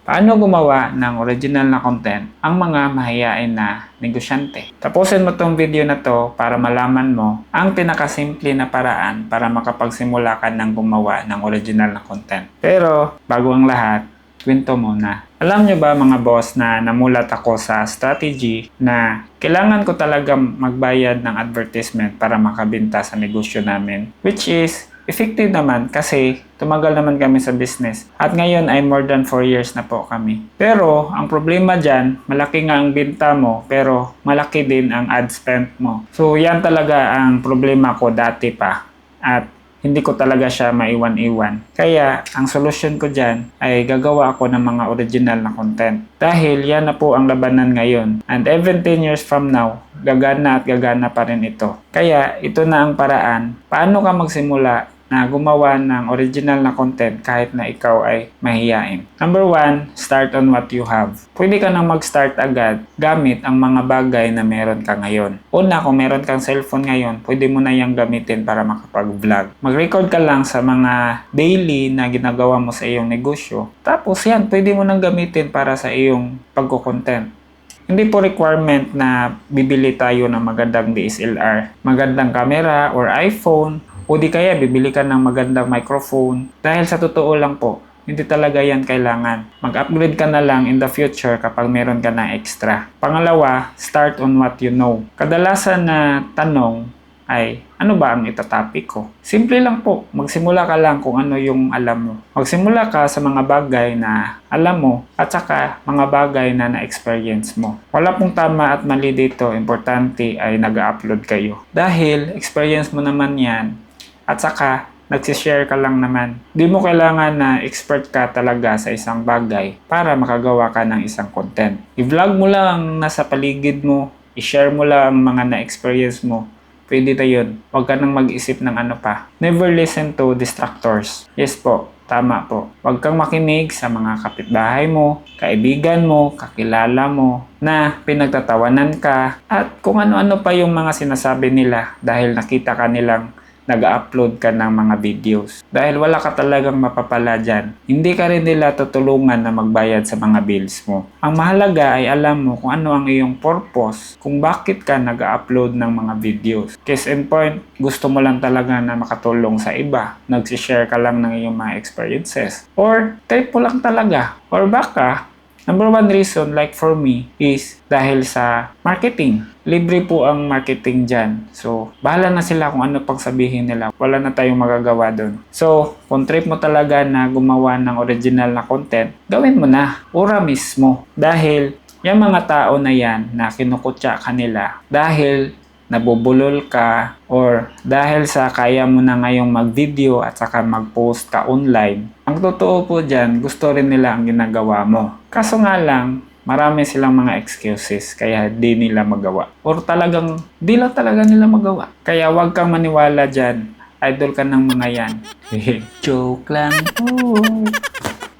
Paano gumawa ng original na content ang mga mahiyain na negosyante? Tapusin mo tong video na to para malaman mo ang pinakasimple na paraan para makapagsimula ka ng gumawa ng original na content. Pero bago ang lahat, kwento muna. Alam nyo ba mga boss na namulat ako sa strategy na kailangan ko talaga magbayad ng advertisement para makabenta sa negosyo namin, which is effective naman kasi tumagal naman kami sa business. At ngayon ay more than 4 years na po kami. Pero ang problema dyan, malaki nga ang binta mo pero malaki din ang ad spend mo. So yan talaga ang problema ko dati pa. At hindi ko talaga siya maiwan-iwan. Kaya ang solusyon ko dyan ay gagawa ako ng mga original na content. Dahil yan na po ang labanan ngayon. And even 10 years from now, gagana at gagana pa rin ito. Kaya ito na ang paraan. Paano ka magsimula na gumawa ng original na content kahit na ikaw ay mahiyain? Number 1, start on what you have. Pwede ka nang mag-start agad gamit ang mga bagay na meron ka ngayon. Una, kung meron kang cellphone ngayon, pwede mo na yung gamitin para makapag-vlog. Mag-record ka lang sa mga daily na ginagawa mo sa iyong negosyo. Tapos yan, pwede mo nang gamitin para sa iyong pagko-content. Hindi po requirement na bibili tayo ng magandang DSLR, magandang camera or iPhone, o di kaya bibili ka ng magandang microphone. Dahil sa totoo lang po, hindi talaga yan kailangan. Mag-upgrade ka na lang in the future kapag meron ka na extra. Pangalawa, start on what you know. Kadalasan na tanong ay, ano ba ang itatopic ko? Simple lang po, magsimula ka lang kung ano yung alam mo. Magsimula ka sa mga bagay na alam mo at saka mga bagay na na-experience mo. Wala pong tama at mali dito, importante ay nag-upload kayo. Dahil experience mo naman yan at saka nagsishare ka lang naman. Di mo kailangan na expert ka talaga sa isang bagay para makagawa ka ng isang content. I-vlog mo lang nasa paligid mo, i-share mo lang ang mga na-experience mo. Pwede na yun. Huwag ka nang mag-isip ng ano pa. Never listen to distractors. Yes po, tama po. Huwag kang makinig sa mga kapitbahay mo, kaibigan mo, kakilala mo, na pinagtatawanan ka, at kung ano-ano pa yung mga sinasabi nila dahil nakita ka nilang nag-upload ka ng mga videos. Dahil wala ka talagang mapapala dyan, hindi ka rin nila tutulungan na magbayad sa mga bills mo. Ang mahalaga ay alam mo kung ano ang iyong purpose, kung bakit ka nag-upload ng mga videos. Case in point, gusto mo lang talaga na makatulong sa iba. Nagsishare ka lang ng iyong mga experiences. Or type mo lang talaga. Or baka, number 1 reason, like for me, is dahil sa marketing. Libre po ang marketing dyan. So, bahala na sila kung ano pang sabihin nila. Wala na tayong magagawa doon. So, kung trip mo talaga na gumawa ng original na content, gawin mo na. Ura mismo. Dahil, yung mga tao na yan na kinukutya kanila, dahil nabubulol ka or dahil sa kaya mo na ngayong mag-video at saka mag-post ka online, ang totoo po dyan, gusto rin nila ang ginagawa mo. Kaso nga lang, marami silang mga excuses kaya di nila magawa. Or talagang, di lang talaga nila magawa. Kaya wag kang maniwala dyan. Idol ka ng mga yan. Joke lang po.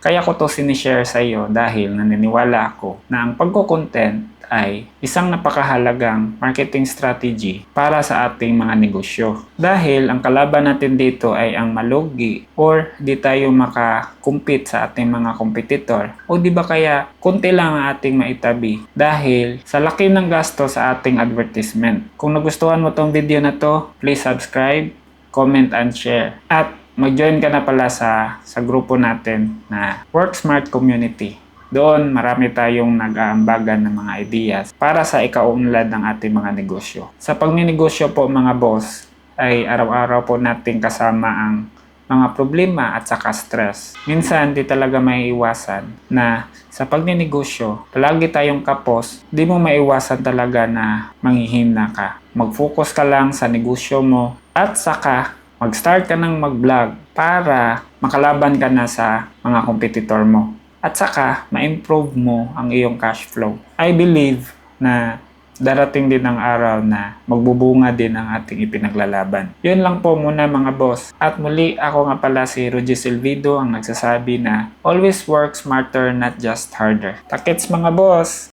Kaya ko to sinishare sa iyo dahil naniniwala ako na ang pagko-content ay isang napakahalagang marketing strategy para sa ating mga negosyo. Dahil ang kalaban natin dito ay ang malugi or di tayo makakumpit sa ating mga competitor o di ba kaya konti lang ang ating maitabi dahil sa laki ng gasto sa ating advertisement. Kung nagustuhan mo tong video na to, please subscribe, comment and share. At mag-join ka na pala sa grupo natin na Work Smart Community. Doon, marami tayong nag-aambagan ng mga ideas para sa ikaunlad ng ating mga negosyo. Sa pagninegosyo po mga boss, ay araw-araw po nating kasama ang mga problema at saka stress. Minsan, di talaga maiiwasan na sa pagninegosyo, palagi tayong kapos, di mo maiwasan talaga na manghihina ka. Mag-focus ka lang sa negosyo mo at saka mag-start ka ng mag-vlog para makalaban ka na sa mga competitor mo. At saka, ma-improve mo ang iyong cash flow. I believe na darating din ang araw na magbubunga din ang ating ipinaglalaban. Yun lang po muna mga boss. At muli, ako nga pala si Rudy Silvido ang nagsasabi na always work smarter, not just harder. Takits mga boss!